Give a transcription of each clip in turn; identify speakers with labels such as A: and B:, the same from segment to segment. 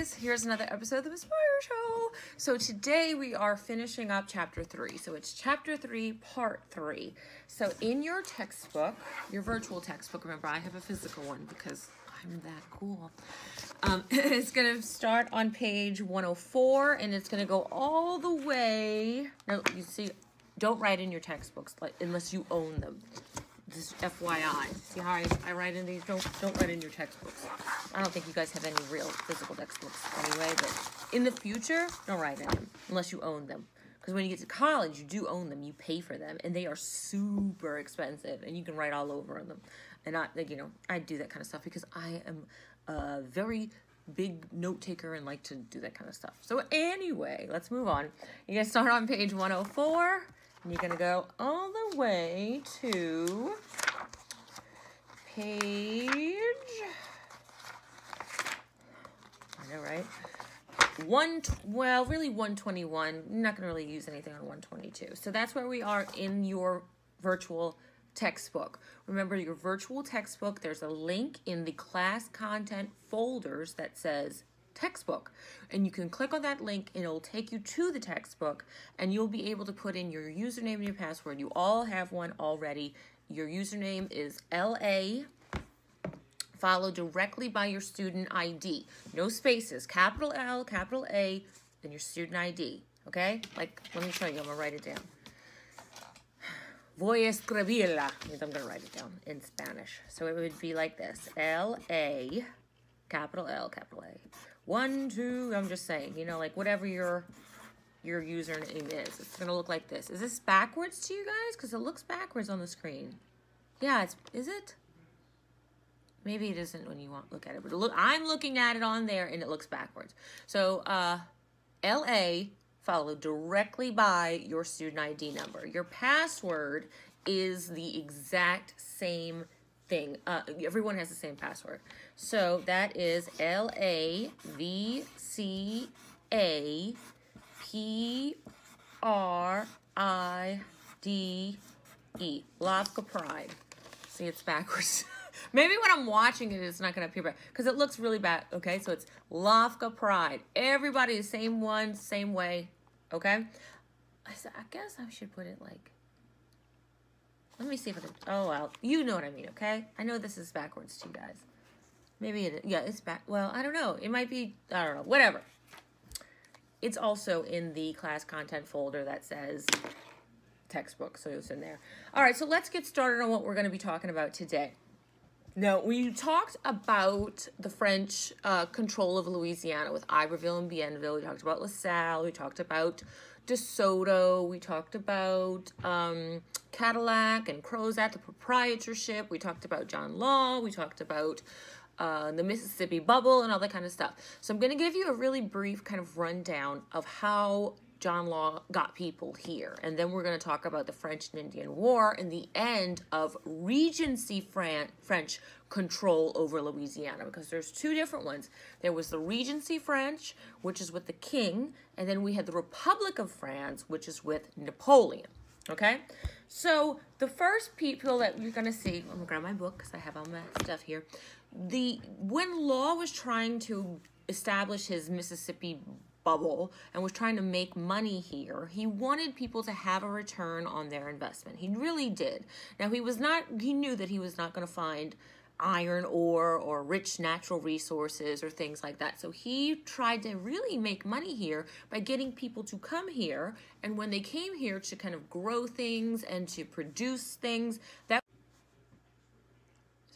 A: guys, here's another episode of the Miss Moira Show. So today we are finishing up chapter 3. So it's chapter 3, part 3. So in your textbook, your virtual textbook, remember I have a physical one because I'm that cool. It's going to start on page 104 and it's going to go all the way. Now, you see, don't write in your textbooks unless you own them. Just FYI. See how I write in these? Don't write in your textbooks. I don't think you guys have any real physical textbooks anyway, but in the future, don't write in them unless you own them. Because when you get to college, you do own them. You pay for them, and they are super expensive, and you can write all over them. And I do that kind of stuff because I am a very big note taker and like to do that kind of stuff. So anyway, let's move on. You're going to start on page 104. And you're going to go all the way to page, I know, right? Really 121. I'm not going to really use anything on 122. So that's where we are in your virtual textbook. Remember your virtual textbook, there's a link in the class content folders that says textbook, and you can click on that link and it'll take you to the textbook and you'll be able to put in your username and your password. You all have one already. Your username is LA followed directly by your student ID. No spaces, capital L, capital A, then your student ID. Okay? Like, let me show you. I'm gonna write it down. Voy a escribirla. I'm gonna write it down in Spanish. So it would be like this. LA, capital L, capital A. 1, 2, I'm just saying, like whatever your username is. It's going to look like this. Is this backwards to you guys? Because it looks backwards on the screen. Yeah, is it? Maybe it isn't when you look at it. But I'm looking at it on there and it looks backwards. So, LA followed directly by your student ID number. Your password is the exact same thing. Everyone has the same password. So that is LAVCAPRIDE. Lavka Pride. See, it's backwards. Maybe when I'm watching it, it's not going to appear because it looks really bad. Okay, so it's Lavka Pride. Everybody the same one, same way. Okay? I guess I should put it like, let me see if I can, oh, well, you know what I mean, okay? I know this is backwards to you guys. Maybe it is, yeah, it's back, well, I don't know. It might be, I don't know, whatever. It's also in the class content folder that says textbook, so it's in there. All right, so let's get started on what we're going to be talking about today. Now, we talked about the French control of Louisiana with Iberville and Bienville. We talked about LaSalle. We talked about DeSoto. We talked about Cadillac and Crozat, the proprietorship. We talked about John Law. We talked about the Mississippi Bubble and all that kind of stuff. So I'm going to give you a really brief kind of rundown of how John Law got people here. And then we're going to talk about the French and Indian War and the end of Regency French control over Louisiana, because there's two different ones. There was the Regency French, which is with the king, and then we had the Republic of France, which is with Napoleon. Okay? So the first people that you're going to see, I'm going to grab my book because I have all my stuff here. When Law was trying to establish his Mississippi bubble and was trying to make money here, he wanted people to have a return on their investment. He really did. Now, he knew that he was not going to find iron ore or rich natural resources or things like that. So he tried to really make money here by getting people to come here. And when they came here to kind of grow things and to produce things, that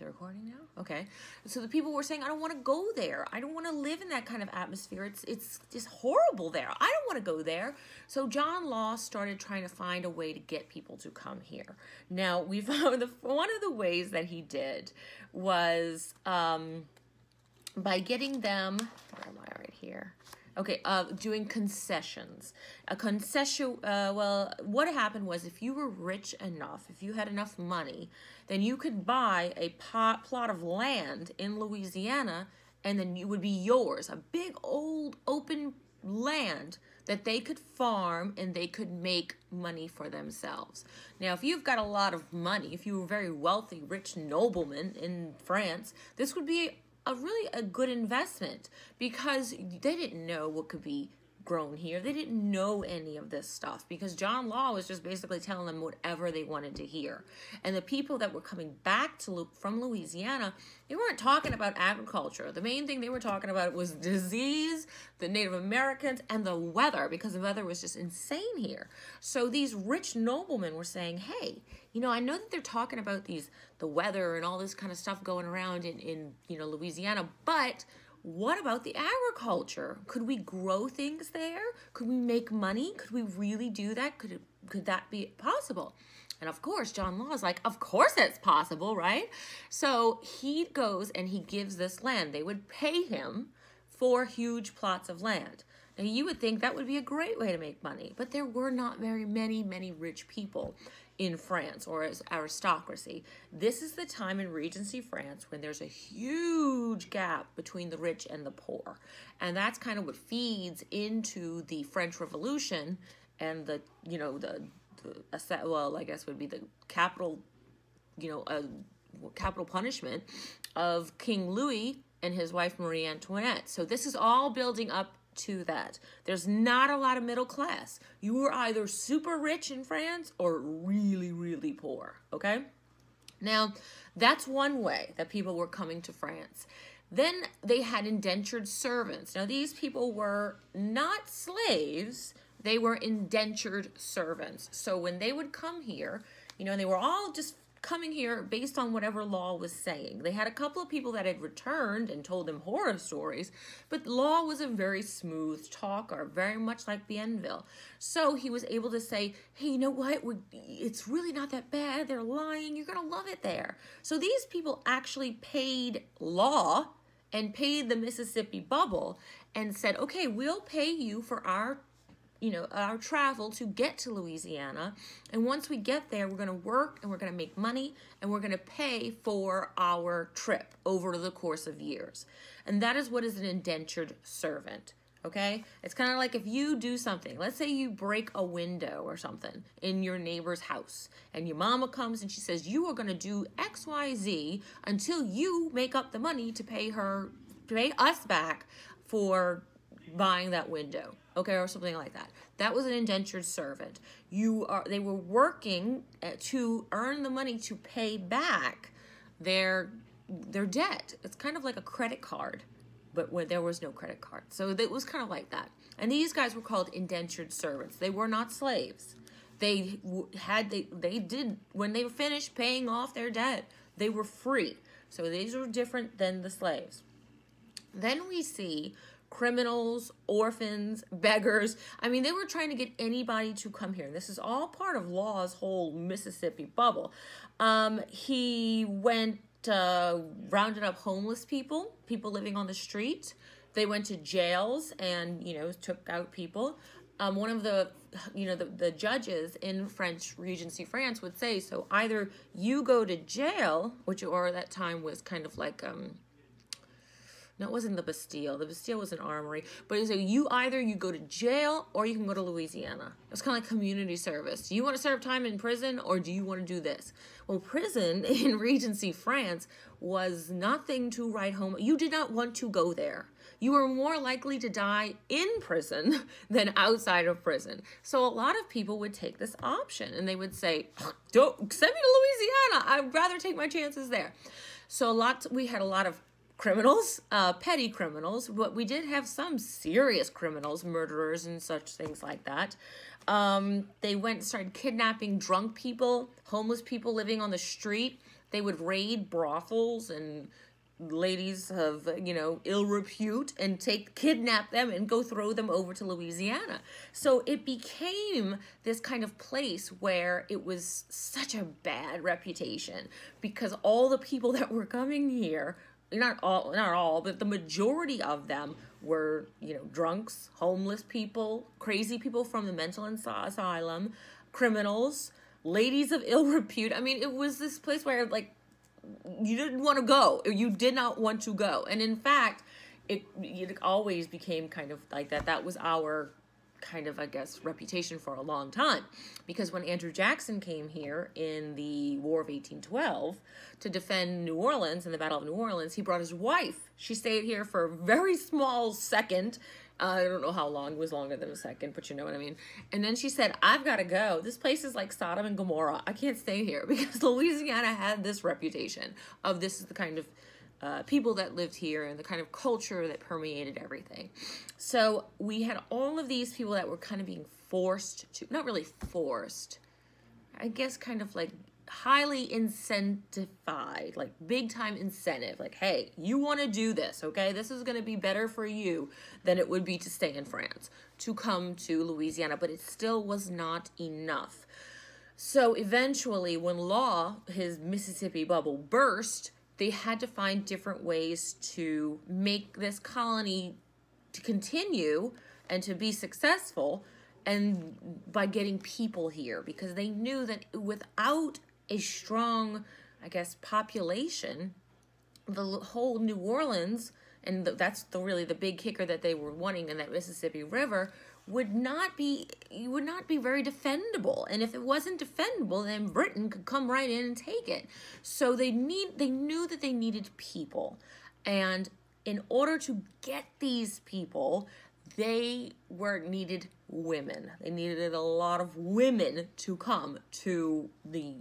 A: recording now? Okay. So the people were saying, I don't want to go there. I don't want to live in that kind of atmosphere. It's just horrible there. I don't want to go there. So John Law started trying to find a way to get people to come here. Now, we found one of the ways that he did was by getting them, where am I right here? Okay, doing concessions. A concession, what happened was if you were rich enough, if you had enough money, then you could buy a plot of land in Louisiana, and then it would be yours, a big old open land that they could farm and they could make money for themselves. Now, if you've got a lot of money, if you were very wealthy, rich nobleman in France, this would be really a good investment because they didn't know what could be grown here. They didn't know any of this stuff because John Law was just basically telling them whatever they wanted to hear. And the people that were coming back from Louisiana, they weren't talking about agriculture. The main thing they were talking about was disease, the Native Americans, and the weather, because the weather was just insane here. So these rich noblemen were saying, hey, you know, I know that they're talking about the weather and all this kind of stuff going around in Louisiana, but what about the agriculture? Could we grow things there? Could we make money? Could we really do that? Could that be possible? And of course, John Law is like, of course it's possible, right? So he goes and he gives this land. They would pay him for huge plots of land. Now, you would think that would be a great way to make money, but there were not very many rich people in France or as aristocracy. This is the time in Regency France when there's a huge gap between the rich and the poor. And that's kind of what feeds into the French Revolution and the I guess would be the capital punishment of King Louis and his wife Marie Antoinette. So this is all building up to that. There's not a lot of middle class. You were either super rich in France or really poor, okay? Now, that's one way that people were coming to France. Then they had indentured servants. Now, these people were not slaves. They were indentured servants. So when they would come here, they were all just coming here based on whatever Law was saying. They had a couple of people that had returned and told them horror stories, but Law was a very smooth talker, very much like Bienville. So he was able to say, hey, you know what? It's really not that bad. They're lying. You're going to love it there. So these people actually paid Law and paid the Mississippi bubble and said, okay, we'll pay you for our travel to get to Louisiana. And once we get there, we're going to work and we're going to make money and we're going to pay for our trip over the course of years. And that is what is an indentured servant. Okay? It's kind of like if you do something, let's say you break a window or something in your neighbor's house and your mama comes and she says, you are going to do X, Y, Z until you make up the money to pay us back for buying that window, okay, or something like that. That was an indentured servant. They were working to earn the money to pay back their debt. It's kind of like a credit card, but when there was no credit card. So it was kind of like that. And these guys were called indentured servants. They were not slaves. They did, when they were finished paying off their debt, they were free. So these are different than the slaves. Then we see criminals, orphans, beggars. I mean, they were trying to get anybody to come here. This is all part of Law's whole Mississippi bubble. He went, rounded up homeless people living on the street. They went to jails and, took out people. One of the judges in French Regency France would say, so either you go to jail, which or at that time was kind of like, no, it wasn't the Bastille. The Bastille was an armory. But so you go to jail or you can go to Louisiana. It was kind of like community service. Do you want to serve time in prison or do you want to do this? Well, prison in Regency France was nothing to write home. You did not want to go there. You were more likely to die in prison than outside of prison. So a lot of people would take this option and they would say, don't send me to Louisiana. I'd rather take my chances there. So we had a lot of criminals, petty criminals, but we did have some serious criminals, murderers and such things like that. They went and started kidnapping drunk people, homeless people living on the street. They would raid brothels and ladies of, ill repute and kidnap them and go throw them over to Louisiana. So it became this kind of place where it was such a bad reputation because all the people that were coming here, not all, but the majority of them were, drunks, homeless people, crazy people from the mental asylum, criminals, ladies of ill repute. I mean, it was this place where, you didn't want to go. You did not want to go. And in fact, it always became kind of like that. That was our kind of, I guess, reputation for a long time. Because when Andrew Jackson came here in the War of 1812 to defend New Orleans in the Battle of New Orleans, he brought his wife. She stayed here for a very small second. I don't know how long, it was longer than a second, but you know what I mean. And then she said, I've got to go. This place is like Sodom and Gomorrah. I can't stay here, because Louisiana had this reputation of this is the kind of people that lived here and the kind of culture that permeated everything. So we had all of these people that were kind of being forced to, not really forced, I guess kind of like highly incentivized, like big time incentive, like, hey, you want to do this, okay? This is going to be better for you than it would be to stay in France, to come to Louisiana, but it still was not enough. So eventually when Law, his Mississippi bubble burst, they had to find different ways to make this colony to continue and to be successful, and by getting people here, because they knew that without a strong, I guess, population, the whole New Orleans, and that's really the big kicker that they were wanting in that Mississippi River, would not be very defendable. And if it wasn't defendable, then Britain could come right in and take it. So they knew that they needed people. And in order to get these people, they needed women. They needed a lot of women to come to the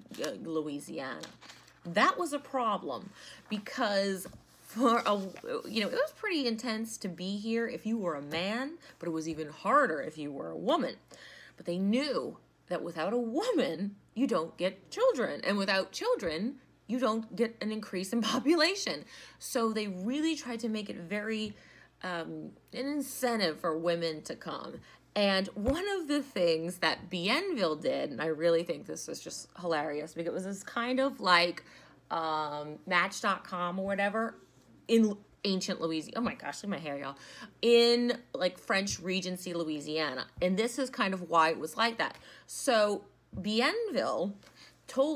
A: Louisiana. That was a problem, because it was pretty intense to be here if you were a man, but it was even harder if you were a woman. But they knew that without a woman, you don't get children, and without children, you don't get an increase in population. So they really tried to make it very an incentive for women to come. And one of the things that Bienville did, and I really think this is just hilarious, because it was this kind of like Match.com or whatever in ancient Louisiana. Oh my gosh, look at my hair, y'all. In like French Regency, Louisiana. And this is kind of why it was like that. So Bienville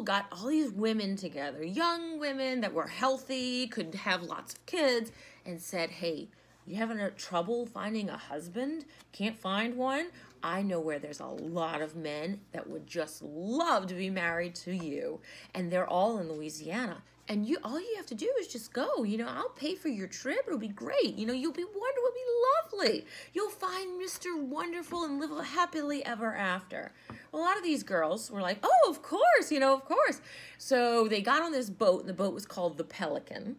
A: got all these women together, young women that were healthy, could have lots of kids, and said, hey, you having trouble finding a husband? Can't find one? I know where there's a lot of men that would just love to be married to you. And they're all in Louisiana. And all you have to do is just go. I'll pay for your trip. It'll be great. You'll be wonderful. It'll be lovely. You'll find Mr. Wonderful and live happily ever after. Well, a lot of these girls were like, oh, of course, of course. So they got on this boat, and the boat was called the Pelican.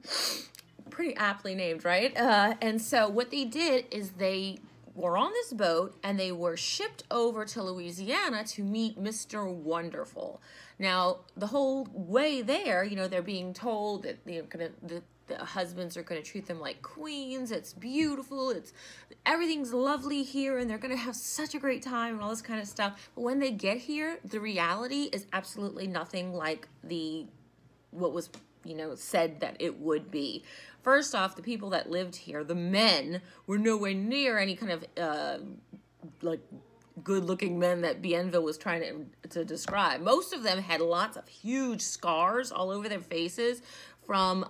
A: Pretty aptly named, right? And so what they did is they were on this boat, and they were shipped over to Louisiana to meet Mr. Wonderful. Now, the whole way there, they're being told that the husbands are going to treat them like queens. It's beautiful. Everything's lovely here, and they're going to have such a great time and all this kind of stuff. But when they get here, the reality is absolutely nothing like what was said that it would be. First off, the people that lived here, the men, were nowhere near any kind of like good-looking men that Bienville was trying to describe. Most of them had lots of huge scars all over their faces from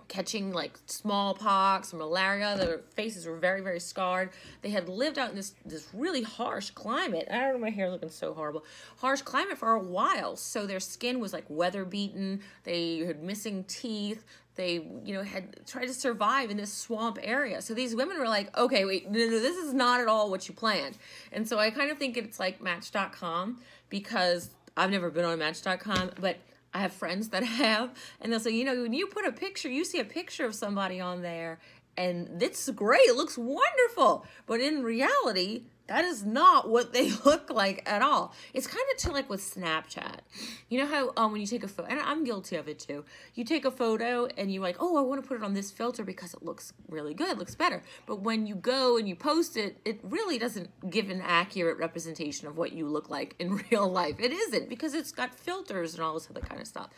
A: catching like smallpox or malaria. Their faces were very, very scarred. They had lived out in this really harsh climate. I don't know, my hair looking so horrible. Harsh climate for a while. So their skin was like weather beaten. They had missing teeth. They, had tried to survive in this swamp area. So these women were like, okay, wait, no, this is not at all what you planned. And so I kind of think it's like Match.com, because I've never been on Match.com, but I have friends that have, and they'll say, when you put a picture, you see a picture of somebody on there, and it's great, it looks wonderful. But in reality, that is not what they look like at all. It's kind of like with Snapchat. You know how when you take a photo, and I'm guilty of it too, you take a photo and you're like, oh, I want to put it on this filter because it looks really good, it looks better. But when you go and you post it, it really doesn't give an accurate representation of what you look like in real life. It isn't, because it's got filters and all this other kind of stuff.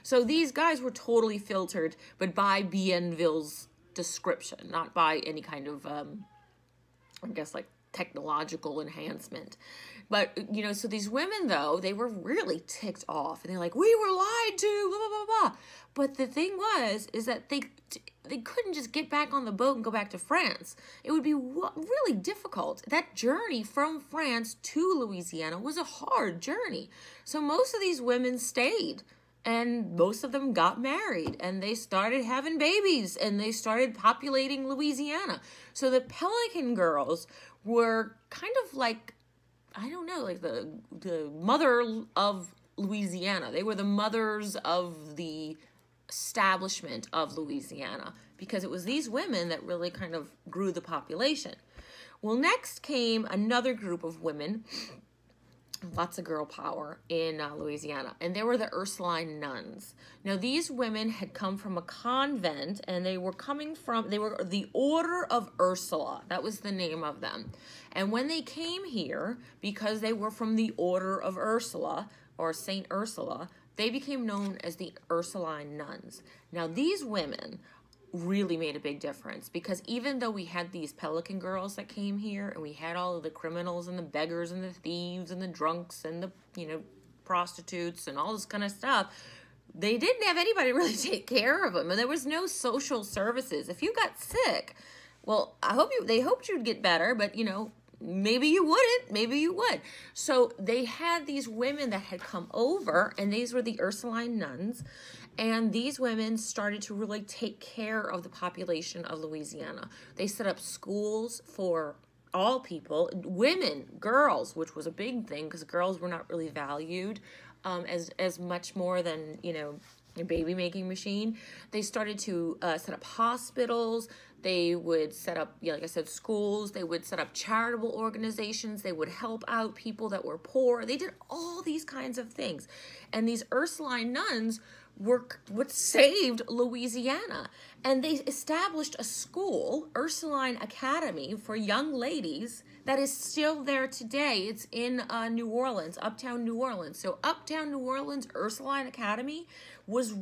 A: So these guys were totally filtered, but by Bienville's description, not by any kind of, I guess, like technological enhancement. But, you know, so these women, though, they were really ticked off. And they're like, we were lied to, blah, blah, blah, blah. But the thing is that they couldn't just get back on the boat and go back to France. It would be really difficult. That journey from France to Louisiana was a hard journey. So most of these women stayed. And most of them got married, and they started having babies, and they started populating Louisiana. So the Pelican girls were kind of like, I don't know, like the mother of Louisiana. They were the mothers of the establishment of Louisiana, because it was these women that really kind of grew the population. Well, next came another group of women, lots of girl power in Louisiana, and they were the Ursuline nuns. Now, these women had come from a convent, and they were the Order of Ursula. That was the name of them. And when they came here, because they were from the Order of Ursula, or Saint Ursula, they became known as the Ursuline nuns. Now, these women really made a big difference, because even though we had these Pelican girls that came here, and we had all of the criminals and the beggars and the thieves and the drunks and the, you know, prostitutes and all this kind of stuff, they didn't have anybody really take care of them, and there was no social services. If you got sick, well, they hoped you'd get better, but, you know, maybe you wouldn't, maybe you would. So they had these women that had come over, and these were the Ursuline nuns. And these women started to really take care of the population of Louisiana. They set up schools for all people, women, girls, which was a big thing, because girls were not really valued as much more than, you know, a baby making machine. They started to set up hospitals. They would set up, like I said, schools. They would set up charitable organizations. They would help out people that were poor. They did all these kinds of things. And these Ursuline nuns what saved Louisiana. And they established a school, Ursuline Academy, for young ladies that is still there today. It's in New Orleans, uptown New Orleans. So uptown New Orleans Ursuline Academy is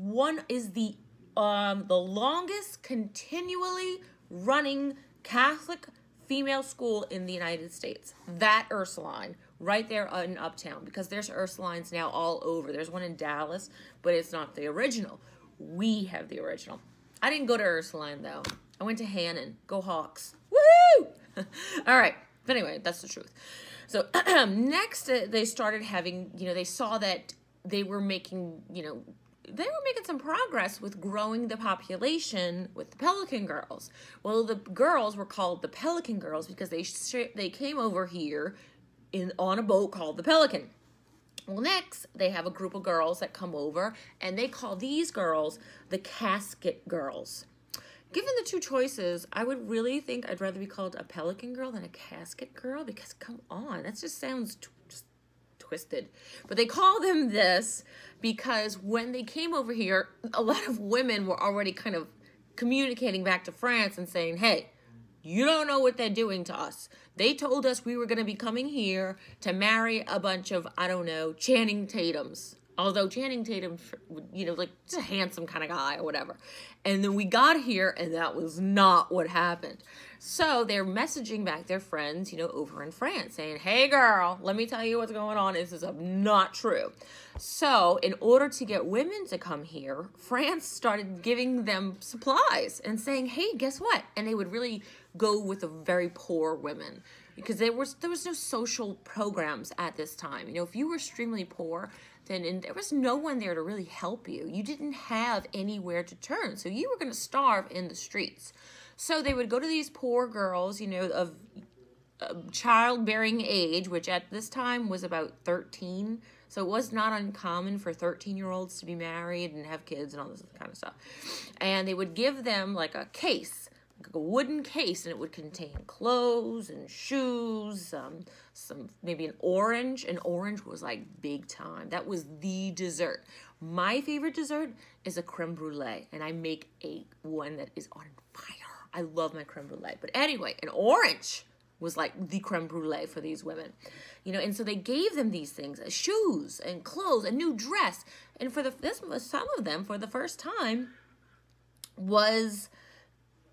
A: the longest continually running Catholic female school in the United States. That Ursuline, right there in Uptown, because there's Ursulines now all over. There's one in Dallas, but it's not the original. We have the original. I didn't go to Ursuline, though. I went to Hannon. Go Hawks. Woohoo! All right. But anyway, that's the truth. So next, they started having, you know, they saw that they were making, you know, they were making some progress with growing the population with the Pelican girls. Well, the girls were called the Pelican girls because they came over here on a boat called the Pelican. Well, next, they have a group of girls that come over, and they call these girls the Casket Girls. Given the two choices, I would really think I'd rather be called a Pelican girl than a Casket Girl, because come on, that just sounds just twisted. But they call them this because when they came over here, a lot of women were already kind of communicating back to France and saying, hey, you don't know what they're doing to us. They told us we were going to be coming here to marry a bunch of, I don't know, Channing Tatums. Although Channing Tatum, you know, like, just a handsome kind of guy or whatever. And then we got here, and that was not what happened. So they're messaging back their friends, you know, over in France, saying, hey, girl, let me tell you what's going on. This is not true. So in order to get women to come here, France started giving them supplies and saying, hey, guess what? And they would really go with the very poor women, because there was no social programs at this time. You know, if you were extremely poor, then there was no one there to really help you. You didn't have anywhere to turn, so you were going to starve in the streets. So they would go to these poor girls, you know, of childbearing age, which at this time was about 13. So it was not uncommon for 13-year-olds to be married and have kids and all this kind of stuff. And they would give them like a case, like a wooden case, and it would contain clothes and shoes, some maybe an orange. An orange was like big time. That was the dessert. My favorite dessert is a creme brulee, and I make one that is on fire. I love my creme brulee. But anyway, an orange was like the creme brulee for these women, you know. And so they gave them these things, shoes and clothes, a new dress, and some of them for the first time was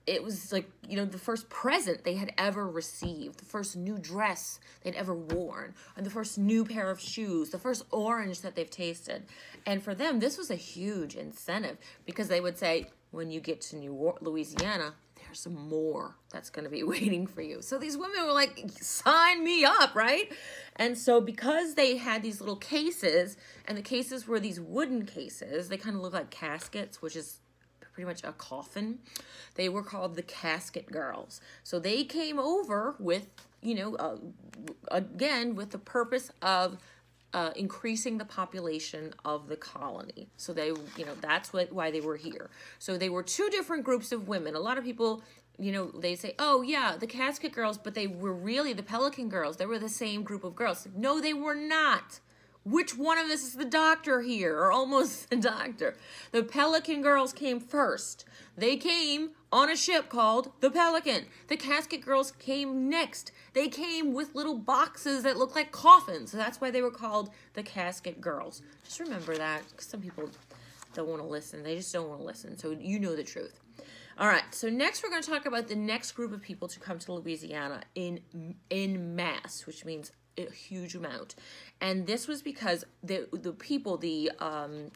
A: it was like, you know, the first present they had ever received, the first new dress they'd ever worn, and the first new pair of shoes, the first orange that they've tasted. And for them, this was a huge incentive, because they would say, when you get to Louisiana, there's some more that's going to be waiting for you. So these women were like, sign me up, right? And so because they had these little cases, and the cases were these wooden cases, they kind of look like caskets, which is pretty much a coffin. They were called the casket girls. So they came over with, you know, again, with the purpose of increasing the population of the colony. So they, you know, that's why they were here. So they were two different groups of women. A lot of people, you know, they say, oh yeah, the casket girls, but they were really the Pelican girls. They were the same group of girls. No, they were not. Which one of us is the doctor here, or almost the doctor? The Pelican girls came first. They came on a ship called the Pelican. The casket girls came next. They came with little boxes that looked like coffins. So that's why they were called the casket girls. Just remember that, because some people don't want to listen. They just don't want to listen. So you know the truth. All right, so next we're going to talk about the next group of people to come to Louisiana in mass, which means a huge amount. And this was because the people, the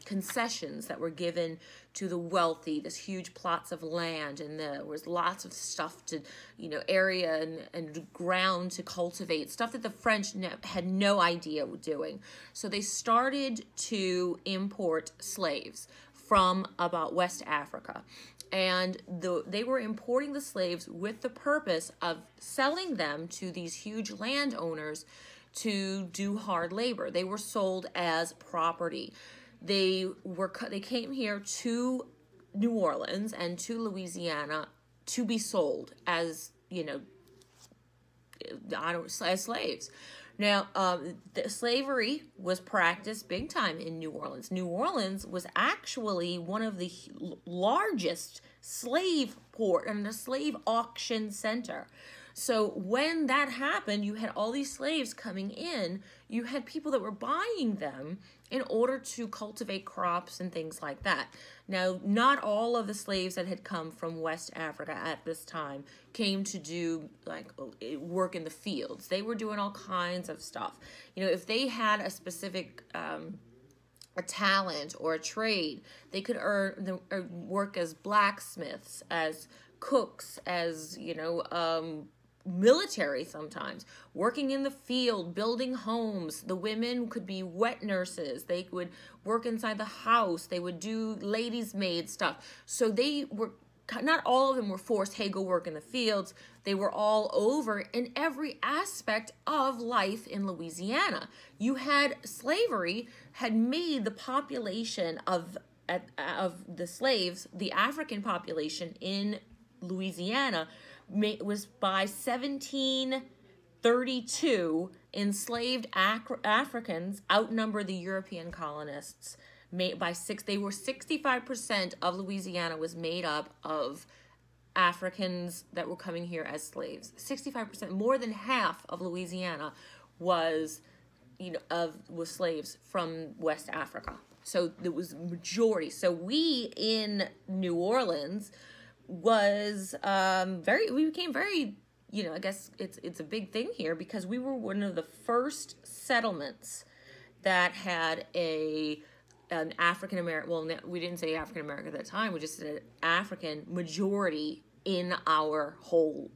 A: concessions that were given to the wealthy, this huge plots of land, and there was lots of stuff to, you know, area and ground to cultivate, stuff that the French had no idea were doing. So they started to import slaves from about West Africa. And they were importing the slaves with the purpose of selling them to these huge landowners to do hard labor. They were sold as property. They came here to New Orleans and to Louisiana to be sold as, you know, as slaves. Now, the slavery was practiced big time in New Orleans. New Orleans was actually one of the largest slave port and a slave auction center. So when that happened, you had all these slaves coming in. You had people that were buying them in order to cultivate crops and things like that. Now, not all of the slaves that had come from West Africa at this time came to do like work in the fields. They were doing all kinds of stuff. You know, if they had a specific a talent or a trade, they could work as blacksmiths, as cooks, as, you know, military sometimes, working in the field, building homes. The women could be wet nurses. They would work inside the house. They would do ladies' maid stuff. So they were, not all of them were forced, hey, go work in the fields. They were all over in every aspect of life in Louisiana. You had slavery had made the population of the slaves, the African population in Louisiana, was by 1732, enslaved Africans outnumber the European colonists. They were 65% of Louisiana was made up of Africans that were coming here as slaves. 65%, more than half of Louisiana was, you know, was slaves from West Africa. So there was majority. So we in New Orleans was we became very, you know, I guess it's a big thing here because we were one of the first settlements that had an African American, well, we didn't say African American at that time, we just said African majority in our whole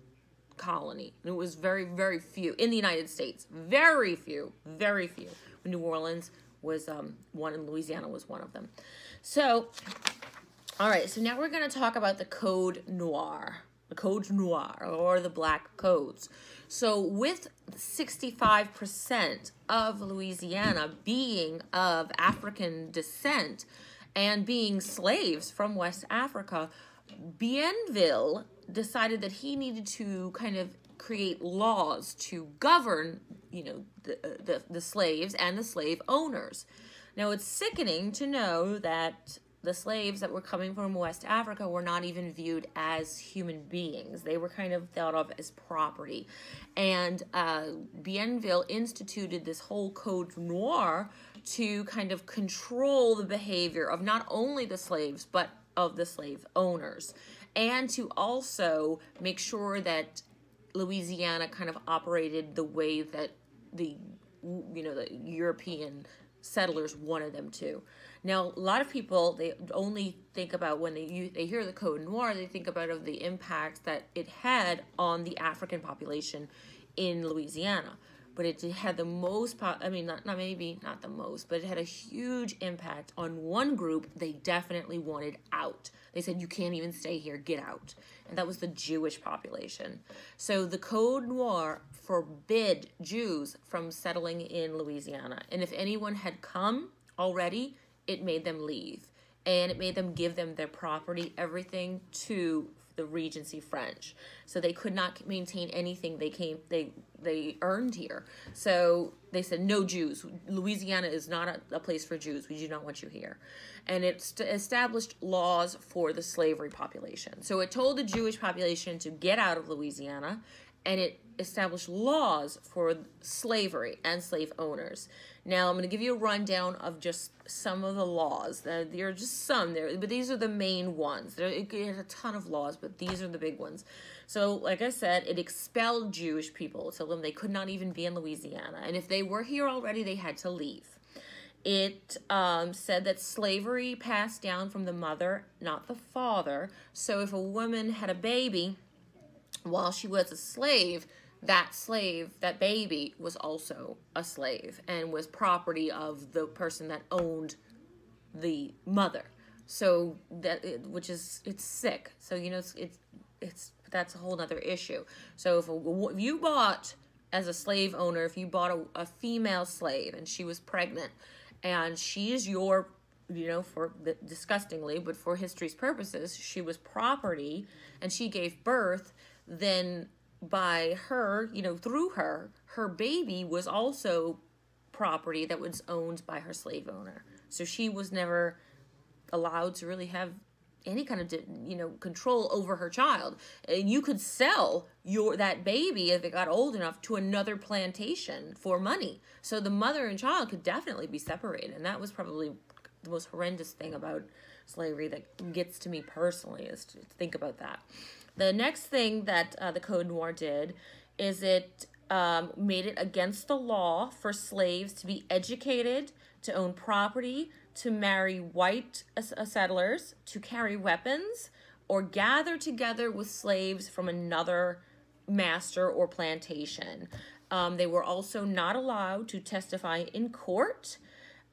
A: colony. And it was very, very few in the United States. Very few. New Orleans was one, and Louisiana was one of them. So, all right, so now we're going to talk about the Code Noir, or the Black Codes. So with 65% of Louisiana being of African descent and being slaves from West Africa, Bienville decided that he needed to kind of create laws to govern, you know, the slaves and the slave owners. Now, it's sickening to know that the slaves that were coming from West Africa were not even viewed as human beings. They were kind of thought of as property. And Bienville instituted this whole Code Noir to kind of control the behavior of not only the slaves, but of the slave owners. and to also make sure that Louisiana kind of operated the way that the European settlers wanted them to. Now, a lot of people, they only think about when they hear the Code Noir, they think about of the impact that it had on the African population in Louisiana. But it had the most, maybe not the most, but it had a huge impact on one group they definitely wanted out. They said, you can't even stay here, get out. And that was the Jewish population. So the Code Noir forbid Jews from settling in Louisiana. And if anyone had come already, it made them leave. And it made them give them their property, everything, to the Regency French. So they could not maintain anything they earned here. So they said, no Jews. Louisiana is not a place for Jews. We do not want you here. And it established laws for the slavery population. So it told the Jewish population to get out of Louisiana, and it established laws for slavery and slave owners. Now, I'm going to give you a rundown of just some of the laws. There are just some there, but these are the main ones. It has a ton of laws, but these are the big ones. So, like I said, it expelled Jewish people. It told them they could not even be in Louisiana. And if they were here already, they had to leave. It said that slavery passed down from the mother, not the father. So if a woman had a baby while she was a slave, that baby was also a slave and was property of the person that owned the mother. So it's sick. So, it's that's a whole nother issue. So if you bought, as a slave owner, if you bought a female slave and she was pregnant and she is your, disgustingly, but for history's purposes, she was property and she gave birth, then by her, through her baby was also property that was owned by her slave owner. So she was never allowed to really have any kind of, control over her child. And you could sell that baby, if it got old enough, to another plantation for money. So the mother and child could definitely be separated. And that was probably the most horrendous thing about slavery that gets to me personally, is to think about that. The next thing that the Code Noir did is it made it against the law for slaves to be educated, to own property, to marry white settlers, to carry weapons, or gather together with slaves from another master or plantation. They were also not allowed to testify in court,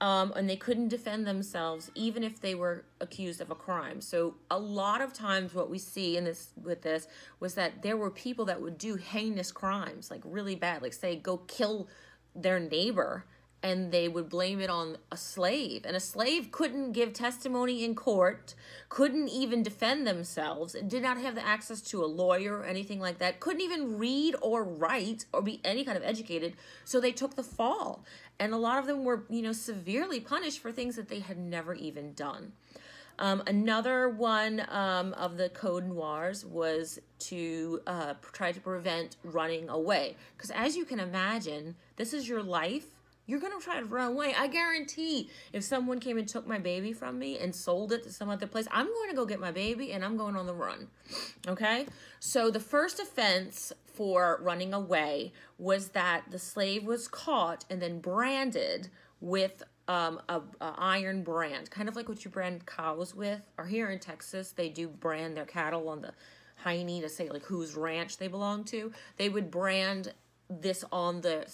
A: and they couldn't defend themselves even if they were accused of a crime. So a lot of times what we see with this was that there were people that would do heinous crimes, like really bad, like say go kill their neighbor, and they would blame it on a slave. And a slave couldn't give testimony in court, couldn't even defend themselves, and did not have the access to a lawyer or anything like that, couldn't even read or write or be any kind of educated, so they took the fall. And a lot of them were, severely punished for things that they had never even done. Another one of the Code Noirs was to try to prevent running away. Because as you can imagine, this is your life. You're going to try to run away. I guarantee if someone came and took my baby from me and sold it to some other place, I'm going to go get my baby and I'm going on the run. Okay? So the first offense for running away was that the slave was caught and then branded with a iron brand, kind of like what you brand cows with. Or here in Texas, they do brand their cattle on the hiney to say like whose ranch they belong to. They would brand this on the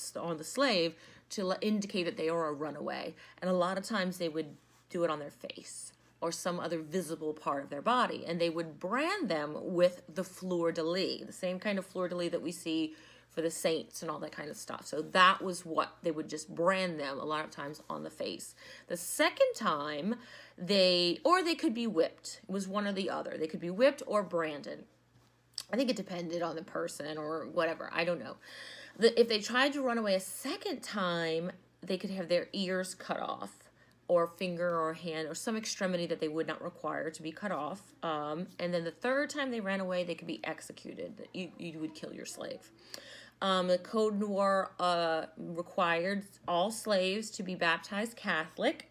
A: slave to indicate that they are a runaway. And a lot of times they would do it on their face or some other visible part of their body. And they would brand them with the fleur-de-lis, the same kind of fleur-de-lis that we see for the saints and all that kind of stuff. So that was what they would just brand them a lot of times on the face. The second time, they could be whipped. It was one or the other. They could be whipped or branded. I think it depended on the person or whatever. I don't know. If they tried to run away a second time, they could have their ears cut off, or finger or hand or some extremity that they would not require to be cut off. And then the third time they ran away, they could be executed. You would kill your slave. The Code Noir required all slaves to be baptized Catholic.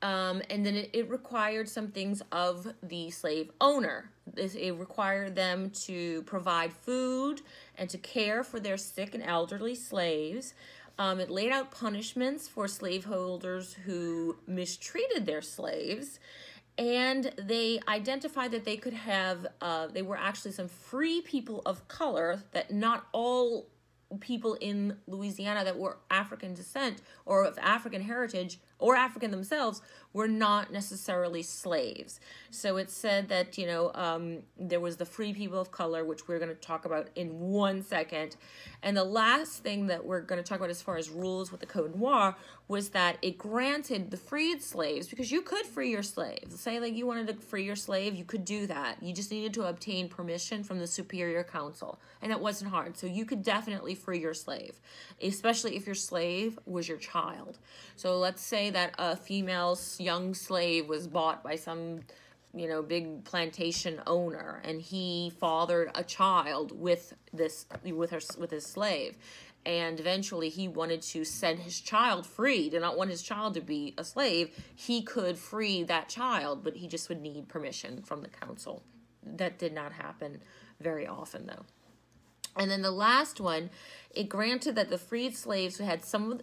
A: And then it required some things of the slave owner. It required them to provide food and to care for their sick and elderly slaves. It laid out punishments for slaveholders who mistreated their slaves. And they identified that they could have, they were actually some free people of color, that not all people in Louisiana that were African descent or of African heritage or African themselves were not necessarily slaves. So it said that, there was the free people of color, which we're going to talk about in 1 second. And the last thing that we're going to talk about as far as rules with the Code Noir was that it granted the freed slaves, because you could free your slaves. Say like you wanted to free your slave, you could do that. You just needed to obtain permission from the Superior Council. And it wasn't hard. So you could definitely free your slave, especially if your slave was your child. So let's say that a female young slave was bought by some, big plantation owner, and he fathered a child with his slave. And eventually he wanted to set his child free, did not want his child to be a slave. He could free that child, but he just would need permission from the council. That did not happen very often, though. And then the last one, it granted that the freed slaves had some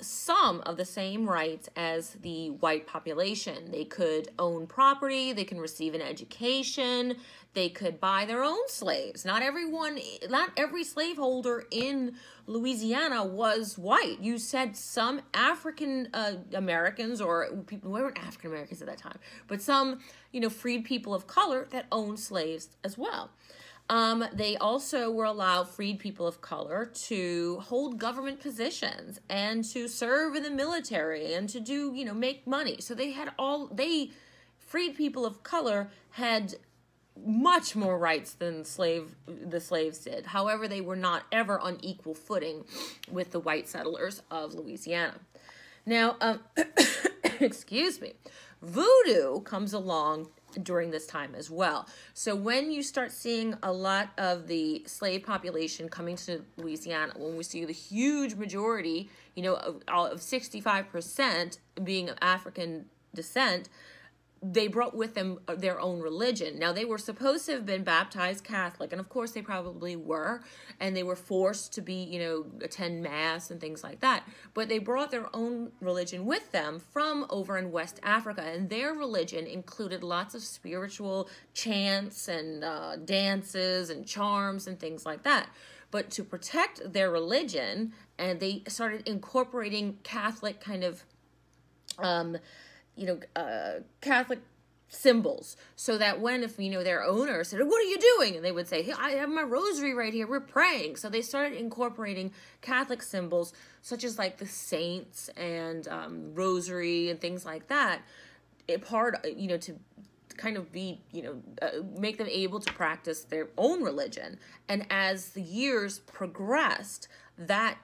A: of the same rights as the white population. They could own property, they can receive an education, they could buy their own slaves. Not every slaveholder in Louisiana was white. You said some African Americans, or people who weren't African Americans at that time, but some, freed people of color that owned slaves as well. They also were allowed freed people of color to hold government positions and to serve in the military and to do, make money. So freed people of color had much more rights than the slaves did. However, they were not ever on equal footing with the white settlers of Louisiana. Now, excuse me, voodoo comes along during this time as well. So when you start seeing a lot of the slave population coming to Louisiana, when we see the huge majority, of 65% being of African descent, they brought with them their own religion. Now, they were supposed to have been baptized Catholic, and of course they probably were, and they were forced to be, attend Mass and things like that. But they brought their own religion with them from over in West Africa, and their religion included lots of spiritual chants and dances and charms and things like that. But to protect their religion, and they started incorporating Catholic kind of Catholic symbols, so that if their owner said, "What are you doing?" and they would say, "Hey, I have my rosary right here, we're praying." So they started incorporating Catholic symbols such as like the saints and rosary and things like that, to kind of be, make them able to practice their own religion. And as the years progressed, that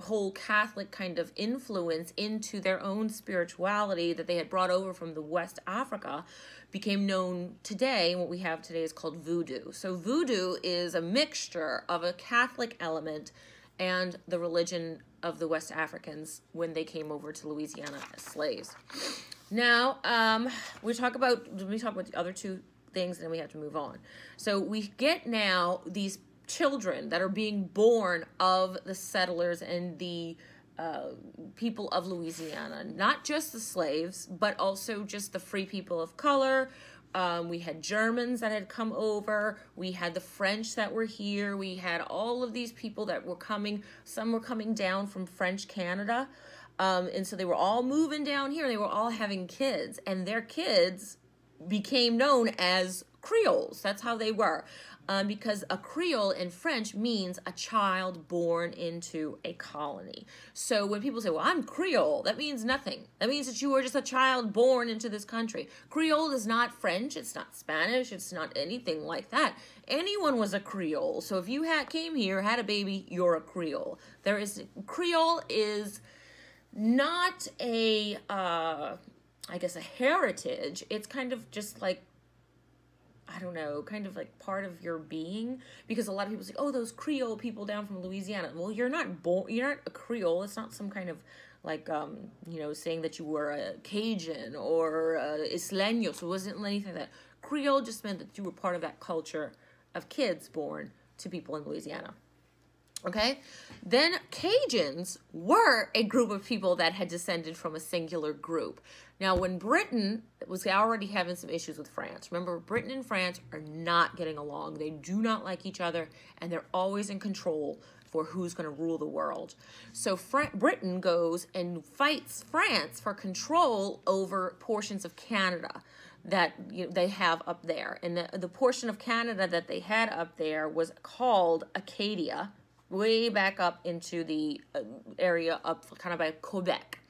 A: whole Catholic kind of influence into their own spirituality that they had brought over from the West Africa became known today. What we have today is called voodoo. So voodoo is a mixture of a Catholic element and the religion of the West Africans when they came over to Louisiana as slaves. Now, we talk about the other two things, and then we have to move on. So we get now these children that are being born of the settlers and the people of Louisiana, not just the slaves, but also just the free people of color. We had Germans that had come over. We had the French that were here. We had all of these people that were coming. Some were coming down from French Canada. And so they were all moving down here. They were all having kids, and their kids became known as Creoles. That's how they were. Because a Creole in French means a child born into a colony. So when people say, "Well, I'm Creole," that means nothing. That means that you are just a child born into this country. Creole is not French. It's not Spanish. It's not anything like that. Anyone was a Creole. So if you came here, had a baby, you're a Creole. Creole is not a heritage. It's kind of just like, I don't know, kind of like part of your being, because a lot of people say, "Oh, those Creole people down from Louisiana." Well, you're not a Creole. It's not some kind of like, you know, saying that you were a Cajun or Isleño. So it wasn't anything like that. Creole just meant that you were part of that culture of kids born to people in Louisiana. Okay, then Cajuns were a group of people that had descended from a singular group. Now, when Britain was already having some issues with France, remember, Britain and France are not getting along. They do not like each other, and they're always in control for who's going to rule the world. So Britain goes and fights France for control over portions of Canada that they have up there. And the portion of Canada that they had up there was called Acadia, way back up into the area up kind of by Quebec.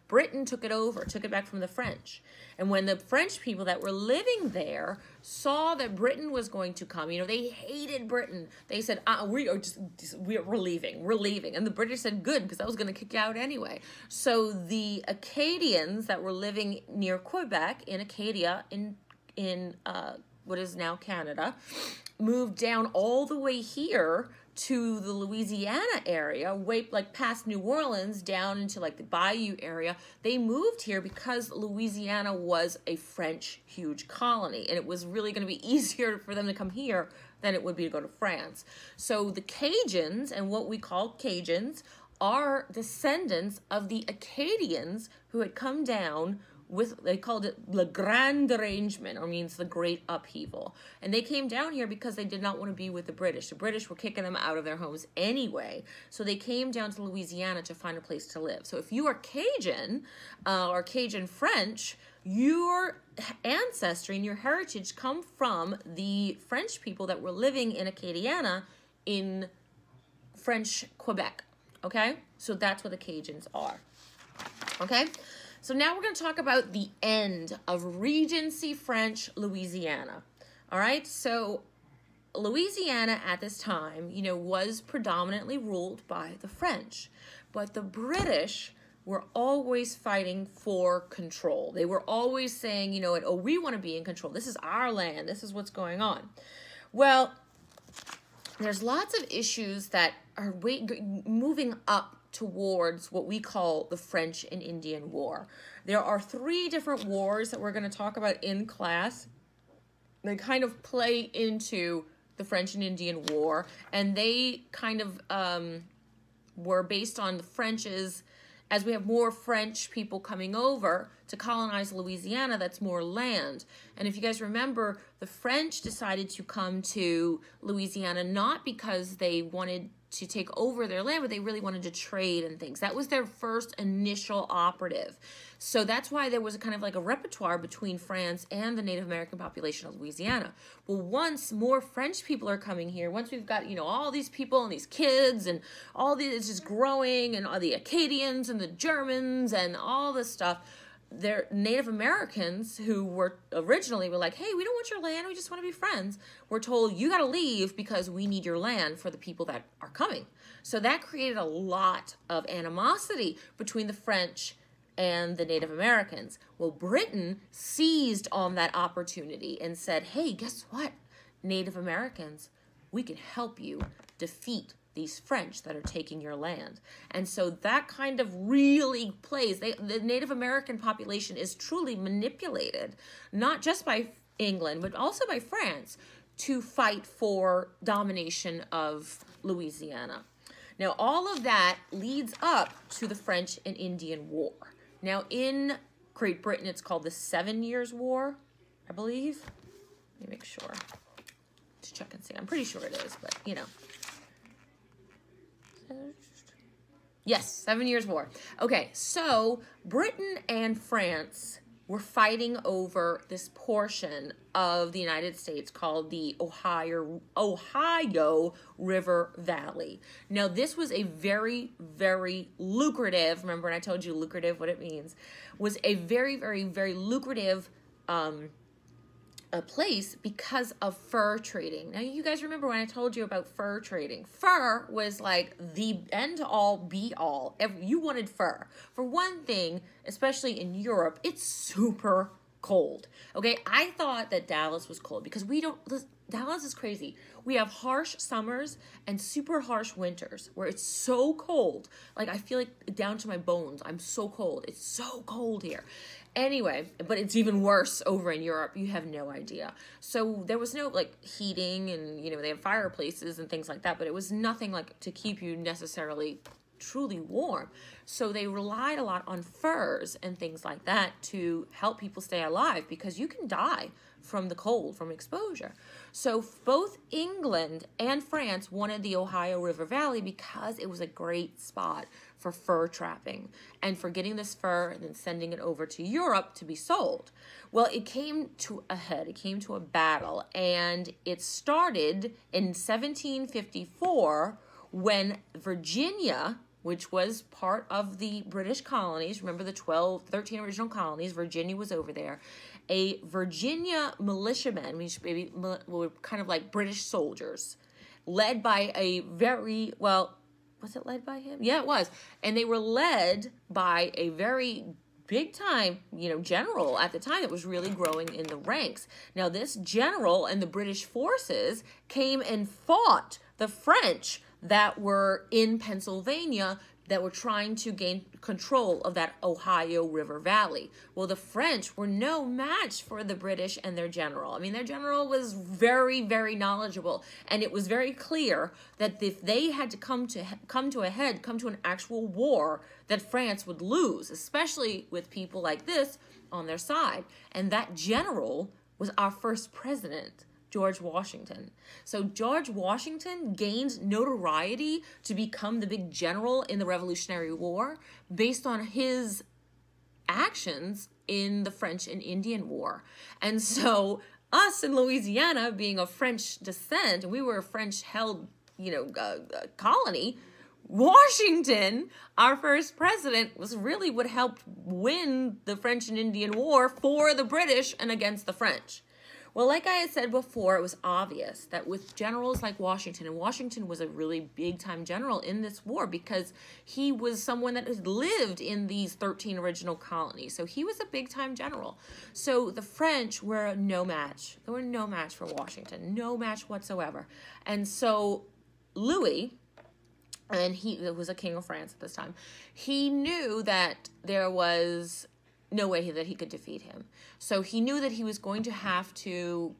A: Britain took it over, took it back from the French. And when the French people that were living there saw that Britain was going to come, you know, they hated Britain. They said, we're leaving. And the British said, good, because I was going to kick you out anyway. So the Acadians that were living near Quebec in Acadia in what is now Canada moved down all the way here to the Louisiana area, way like past New Orleans down into like the Bayou area. They moved here because Louisiana was a French huge colony, and it was really going to be easier for them to come here than it would be to go to France. So the Cajuns, and what we call Cajuns, are descendants of the Acadians who had come down with, they called it Le Grand Derangement, or means the Great Upheaval. And they came down here because they did not want to be with the British. The British were kicking them out of their homes anyway. So they came down to Louisiana to find a place to live. So if you are Cajun or Cajun French, your ancestry and your heritage come from the French people that were living in Acadiana in French Quebec. Okay? So that's what the Cajuns are. Okay? So now we're going to talk about the end of Regency French Louisiana. All right, so Louisiana at this time, you know, was predominantly ruled by the French, but the British were always fighting for control. They were always saying, you know, oh, we want to be in control. This is our land. This is what's going on. Well, there's lots of issues that are moving up towards what we call the French and Indian War. There are 3 different wars that we're going to talk about in class. They kind of play into the French and Indian War, and they kind of were based on the French's, as we have more French people coming over to colonize Louisiana, that's more land. And if you guys remember, the French decided to come to Louisiana not because they wanted to take over their land, but they really wanted to trade and things. That was their first initial operative. So that's why there was a kind of like a repertoire between France and the Native American population of Louisiana. Well, once more French people are coming here, once we've got, you know, all these people and these kids and all these, it's just growing, and all the Acadians and the Germans and all this stuff, they're Native Americans who were originally were like, hey, we don't want your land, we just want to be friends. We're told you got to leave because we need your land for the people that are coming. So that created a lot of animosity between the French and the Native Americans. Well, Britain seized on that opportunity and said, hey, guess what, Native Americans, we can help you defeat these French that are taking your land. And so that kind of really plays. The Native American population is truly manipulated, not just by England, but also by France, to fight for domination of Louisiana. Now, all of that leads up to the French and Indian War. Now, in Great Britain, it's called the 7 Years' War, I believe. Let me make sure to check and see. I'm pretty sure it is, but, you know. Yes, 7 Years' War. Okay, so Britain and France were fighting over this portion of the United States called the Ohio River Valley. Now, this was a very, very lucrative, remember when I told you lucrative, what it means, was a very, very, very lucrative a place because of fur trading. Now, you guys remember when I told you about fur trading? Fur was like the end-all, be-all. You wanted fur. For one thing, especially in Europe, it's super cold. Okay, I thought that Dallas was cold because Dallas is crazy. We have harsh summers and super harsh winters where it's so cold. Like, I feel like down to my bones. I'm so cold. It's so cold here. Anyway, but it's even worse over in Europe. You have no idea. So there was no like heating and, you know, they have fireplaces and things like that, but it was nothing like to keep you necessarily truly warm. So they relied a lot on furs and things like that to help people stay alive because you can die from the cold, from exposure. So both England and France wanted the Ohio River Valley because it was a great spot for fur trapping and for getting this fur and then sending it over to Europe to be sold. Well, it came to a head. It came to a battle, and it started in 1754 when Virginia, which was part of the British colonies, remember the 13 original colonies, Virginia was over there, a Virginia militiamen, maybe were kind of like British soldiers, led by a very, well, was it led by him? Yeah, it was. And they were led by a very big time, you know, general at the time that was really growing in the ranks. Now, this general and the British forces came and fought the French that were in Pennsylvania that were trying to gain control of that Ohio River Valley. Well, the French were no match for the British and their general. I mean, their general was very, very knowledgeable, and it was very clear that if they had to come to an actual war, that France would lose, especially with people like this on their side. And that general was our first president, George Washington. So George Washington gained notoriety to become the big general in the Revolutionary War based on his actions in the French and Indian War. And so us in Louisiana, being of French descent, and we were a French-held, colony, Washington, our first president, was really what helped win the French and Indian War for the British and against the French. Well, like I had said before, it was obvious that with generals like Washington, and Washington was a really big-time general in this war because he was someone that had lived in these 13 original colonies. So he was a big-time general. So the French were no match. They were no match for Washington, no match whatsoever. And so Louis, and he was a king of France at this time, he knew that there was no way that he could defeat him. So he knew that he was going to have to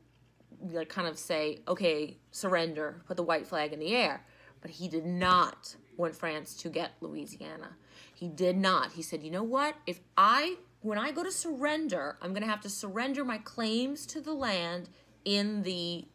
A: kind of say, okay, surrender, put the white flag in the air. But he did not want France to get Louisiana. He did not. He said, you know what? When I go to surrender, I'm going to have to surrender my claims to the land in the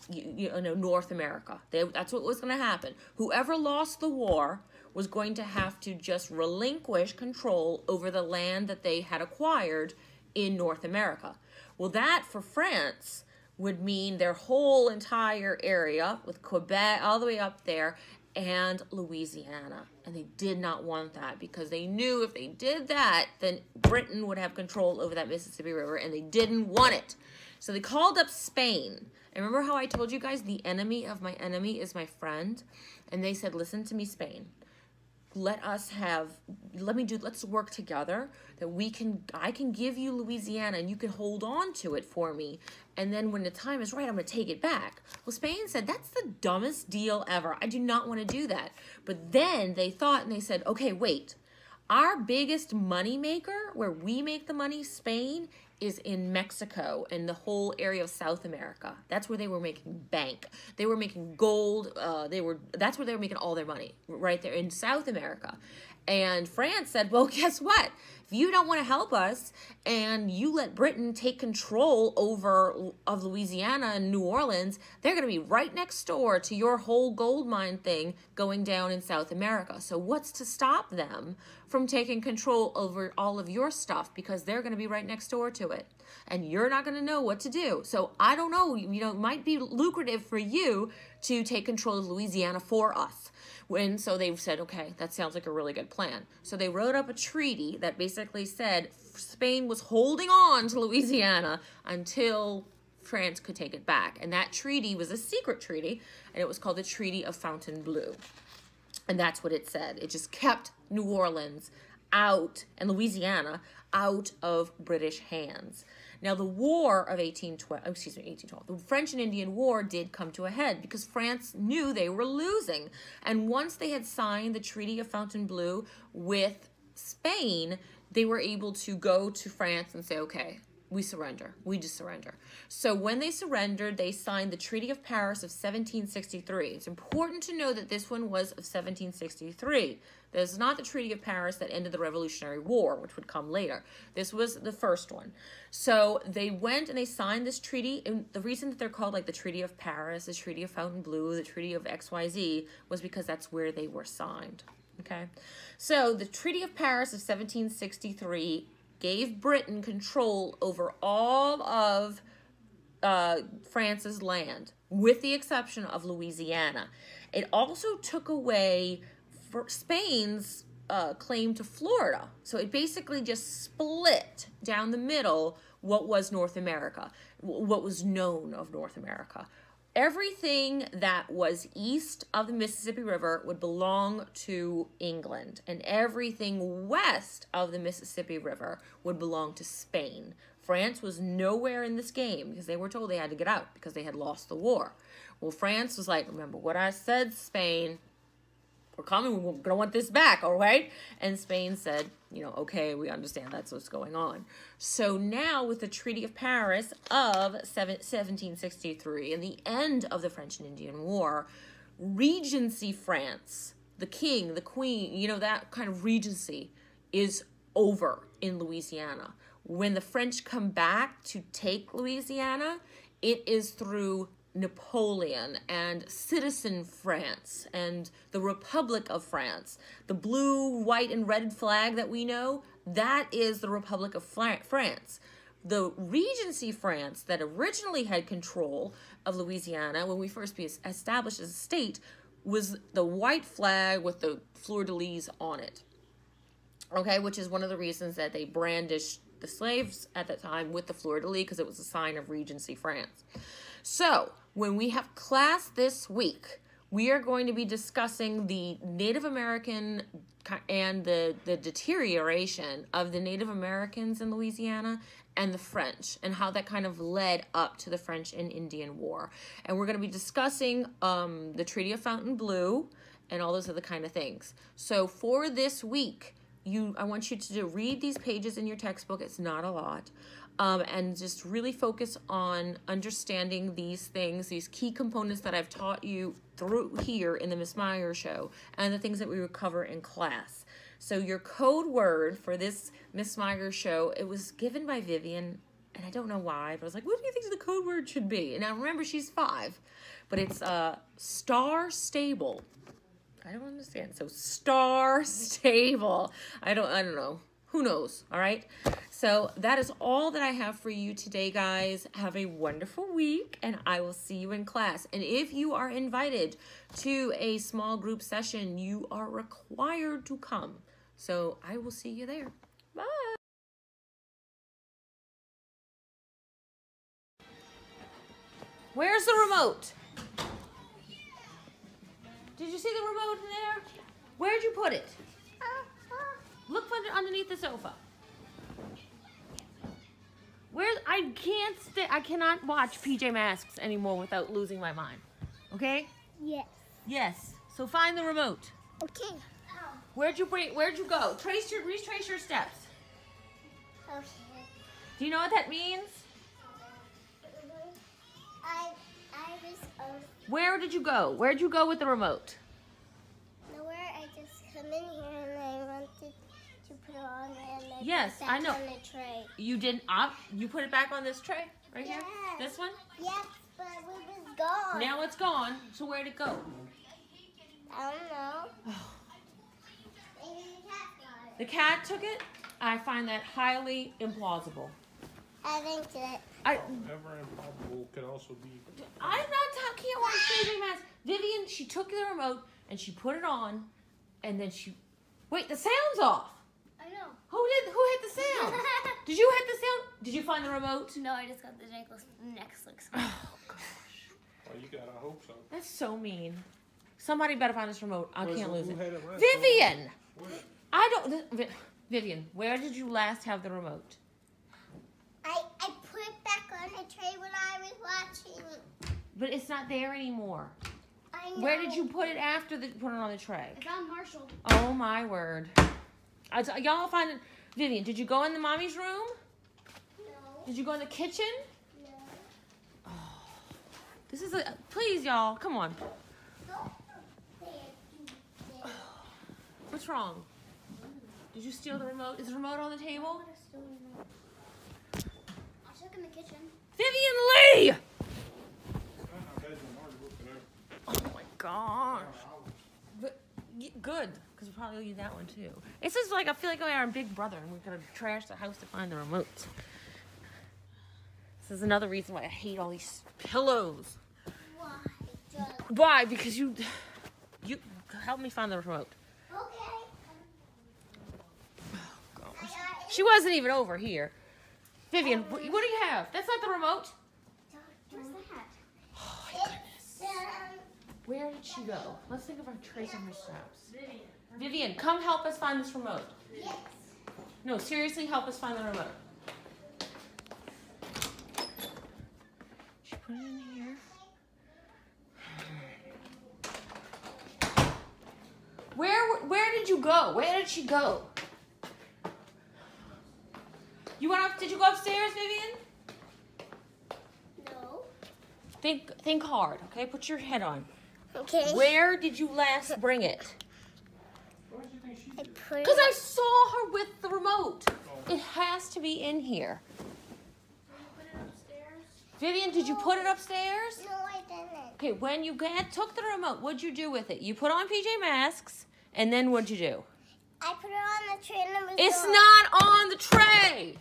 A: North America. That's what was going to happen. Whoever lost the war was going to have to just relinquish control over the land that they had acquired in North America. Well, that for France would mean their whole entire area with Quebec all the way up there and Louisiana. And they did not want that because they knew if they did that, then Britain would have control over that Mississippi River, and they didn't want it. So they called up Spain. And remember how I told you guys the enemy of my enemy is my friend? And they said, listen to me, Spain. Let's work together that I can give you Louisiana and you can hold on to it for me. And then when the time is right, I'm going to take it back. Well, Spain said, that's the dumbest deal ever. I do not want to do that. But then they thought and they said, okay, wait. Our biggest money maker, where we make the money, Spain, is in Mexico and the whole area of South America. That's where they were making bank. They were making gold. That's where they were making all their money, right there in South America. And France said, well, guess what? If you don't want to help us and you let Britain take control of Louisiana and New Orleans, they're going to be right next door to your whole gold mine thing going down in South America. So what's to stop them from taking control over all of your stuff? Because they're going to be right next door to it. And you're not going to know what to do. So I don't know, it might be lucrative for you to take control of Louisiana for us. So they said, okay, that sounds like a really good plan. So they wrote up a treaty that basically said Spain was holding on to Louisiana until France could take it back. And that treaty was a secret treaty, and it was called the Treaty of Fontainebleau. And that's what it said. It just kept New Orleans out, and Louisiana out of British hands. Now, the War of 1812, the French and Indian War did come to a head because France knew they were losing. And once they had signed the Treaty of Fontainebleau with Spain, they were able to go to France and say, okay, we surrender. We just surrender. So when they surrendered, they signed the Treaty of Paris of 1763. It's important to know that this one was of 1763. This is not the Treaty of Paris that ended the Revolutionary War, which would come later. This was the first one. So they went and they signed this treaty. And the reason that they're called like the Treaty of Paris, the Treaty of Fontainebleau, the Treaty of XYZ was because that's where they were signed. Okay. So the Treaty of Paris of 1763 gave Britain control over all of France's land, with the exception of Louisiana. It also took away Spain's claim to Florida. So it basically just split down the middle what was North America, what was known of North America. Everything that was east of the Mississippi River would belong to England, and everything west of the Mississippi River would belong to Spain. France was nowhere in this game because they were told they had to get out because they had lost the war. Well, France was like, remember what I said, Spain, we're coming, we're going to want this back, all right? And Spain said, you know, okay, we understand that's what's going on. So now with the Treaty of Paris of 1763 and the end of the French and Indian War, Regency France, the king, the queen, you know, that kind of regency is over in Louisiana. When the French come back to take Louisiana, it is through Napoleon and Citizen France and the Republic of France. The blue, white, and red flag that we know, that is the Republic of France. The Regency France that originally had control of Louisiana when we first became established as a state was the white flag with the fleur-de-lis on it. Okay, which is one of the reasons that they brandished the slaves at that time with the fleur-de-lis, because it was a sign of Regency France. So, when we have class this week, we are going to be discussing the Native American and the deterioration of the Native Americans in Louisiana and the French, and how that kind of led up to the French and Indian War. And we're going to be discussing the Treaty of Fontainebleau and all those other kind of things. So for this week, I want you to read these pages in your textbook. It's not a lot. And just really focus on understanding these things, these key components that I've taught you through here in the Miss Meyer Show, and the things that we would cover in class. So your code word for this Miss Meyer Show, it was given by Vivian, and I don't know why, but I was like, what do you think the code word should be? And now remember, she's 5, but it's star stable. I don't understand. So star stable. I don't know. Who knows? All right. So that is all that I have for you today, guys. Have a wonderful week, and I will see you in class. And if you are invited to a small group session, you are required to come. So I will see you there. Bye. Where's the remote? Did you see the remote in there? Where'd you put it? Look underneath the sofa. I cannot watch PJ Masks anymore without losing my mind. Okay?
B: Yes.
A: Yes. So find the remote.
B: Okay.
A: Where'd you go? Retrace your steps.
B: Okay.
A: Do you know what that means?
B: I was
A: Where did you go? Where'd you go with the remote?
B: nowhere. I just come in here and I wanted to put it on and I
A: Yes,
B: put it
A: I
B: back
A: know.
B: on the tray.
A: You didn't you put it back on this tray right here?
B: Yes.
A: This one?
B: Yes, but it was gone.
A: Now it's gone. So where'd it go?
B: I don't know. Maybe the cat got it.
A: The cat took it? I find that highly implausible.
B: I think that.
C: However improbable could also be.
A: I'm not talking about PJ Masks. Vivian, she took the remote and she put it on, and then wait, the sound's off.
B: I know.
A: Who hit the sound? Did you hit the sound? Did you find the remote?
B: No, I just got the necklace.
A: Oh gosh,
C: Well, you gotta hope so.
A: that's so mean. Somebody better find this remote. I can't lose it.
C: Who had it last
A: Vivian,
C: time? Where?
A: I don't. Vivian, where did you last have the remote?
B: I put it back on the tray when I was watching it.
A: But it's not there anymore.
B: I know.
A: Where did you put it after put it on the tray?
D: I found Marshall.
A: Oh my word. Y'all find it. Vivian, did you go in the mommy's room?
B: No.
A: Did you go in the kitchen?
B: No.
A: Oh, this is please y'all, come on. What's wrong? Did you steal the remote? Is the remote on the table?
D: I took in the kitchen.
A: Vivian Lee!
C: I
A: Oh my gosh. But, good, because we probably need that one too. It's just like I feel like we are in Big Brother and we're gonna trash the house to find the remote. This is another reason why I hate all these pillows.
B: Why? Just...
A: Why? Because you help me find the remote.
B: Okay.
A: She wasn't even over here. Vivian, what do you have? That's not the remote.
D: Where's that?
A: Oh my goodness. Where did she go? Let's think of our trace on her steps. Vivian, come help us find this remote.
B: Yes.
A: No, seriously, help us find the remote. She put it in here. Where did you go? Where did she go? Did you go upstairs, Vivian?
B: No.
A: Think hard, okay? Put your head on.
B: Okay.
A: Where did you last bring it?
C: Where do you think she
B: I
C: did?
B: put
A: Because
B: it.
A: I saw her with the remote. It has to be in here.
D: Did you put it upstairs?
A: Vivian, did you put it upstairs?
B: No, I didn't.
A: Okay, when you took the remote, what'd you do with it? You put on PJ Masks, and then what'd you do?
B: I put it on the tray and it was
A: It's
B: gone.
A: not on the tray.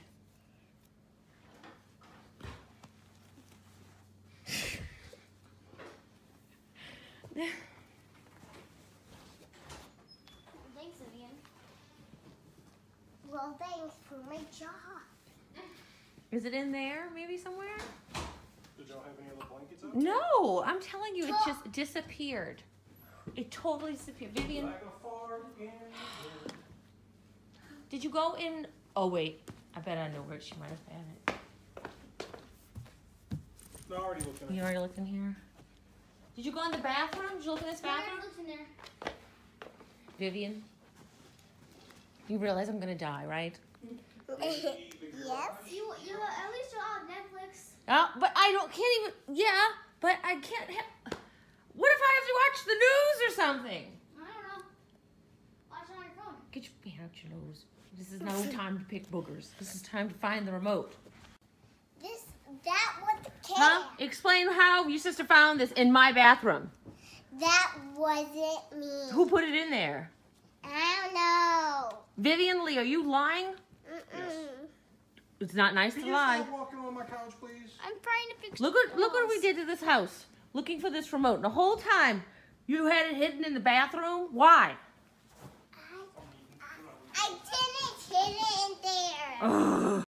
D: Thanks, Vivian.
B: Well, thanks for my job.
A: Is it in there, maybe somewhere?
C: Did y'all have any other blankets out?
A: No, I'm telling you, it just disappeared. It totally disappeared. Vivian,
C: Like a fart in.
A: did you go in? Oh, wait. I bet I know where she might have had it.
C: No, I already looked at
A: You
C: it.
A: already looked in here? Did you go in the bathroom? Did you look in this
D: I never
A: bathroom?
D: looked in there.
A: Vivian, you realize I'm going to die, right?
B: Yes.
D: You at least you'll have Netflix.
A: Oh, but I can't even, yeah, but I can't have, what if I have to watch the news or something?
D: I don't know. Watch it on your phone.
A: Get your hand out your nose. This is no time to pick boogers. This is time to find the remote.
B: That was the cat.
A: Huh? Explain how your sister found this in my bathroom.
B: That wasn't me.
A: Who put it in there?
B: I don't know.
A: Vivian Lee, are you lying?
B: Mm-mm.
A: It's not nice
C: Can
A: to
C: you
A: lie.
C: stop walking on my couch, please?
D: I'm trying to fix
A: Look what we did to this house. Looking for this remote. The whole time you had it hidden in the bathroom. Why?
B: I didn't hit it in there.
A: Ugh.